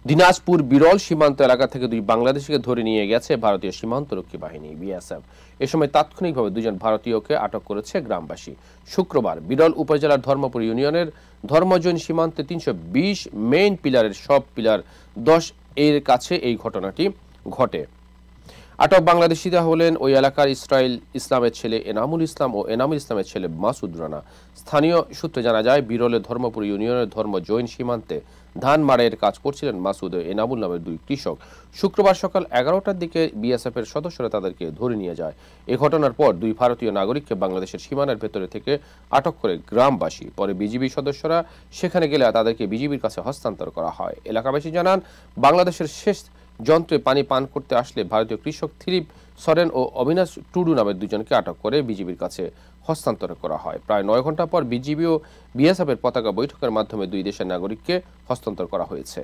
দিনাজপুর বিরল সীমান্ত এলাকা থেকে দুই বাংলাদেশিকে ধরে নিয়ে গেছে ভারতীয় সীমান্তরক্ষী বাহিনী বিএসএফ। এ সময় তাৎক্ষণিকভাবে দুজন ভারতীয়কে আটক করেছে গ্রামবাসী। শুক্রবার বিরল উপজেলার ধর্মপুর ইউনিয়নের ধর্মজৈন সীমান্তে ৩২০ মেইন পিলারের সব পিলার ১০ এর কাছে এই ঘটনাটি ঘটে। আটক বাংলাদেশিরা হলেন ওই এলাকার ইসলামের ছেলে এনামুল ইসলাম ও এনামুল ইসলামের ছেলে মাসুদ রানা। স্থানীয় সূত্রে জানা যায়, বিরলের ধর্মপুর ইউনিয়নের ধর্ম জৈন সীমান্তে ধান মাড়াইয়ের কাজ করছিলেন মাসুদ ও এনামুল নামের দুই কৃষক। শুক্রবার সকাল ১১টার দিকে বিএসএফ এর সদস্যরা তাদেরকে ধরে নিয়ে যায়। এ ঘটনার পর দুই ভারতীয় নাগরিককে বাংলাদেশের সীমানার ভেতরে থেকে আটক করে গ্রামবাসী। পরে বিজিবি সদস্যরা সেখানে গেলে তাদেরকে বিজিবির কাছে হস্তান্তর করা হয়। এলাকাবাসী জানান, বাংলাদেশের শেষ যন্ত্রে পানি পান করতে আসলে ভারতীয় কৃষক থিলিপ সরেন ও অবিনাশ টুডু নামের দুজনকে আটক করে বিজিবির কাছে হস্তান্তর করা হয়। প্রায় ৯ ঘন্টা পর বিজিবি ও বিএসএফের পতাকা বৈঠকের মাধ্যমে দুই দেশের নাগরিককে হস্তান্তর করা হয়েছে।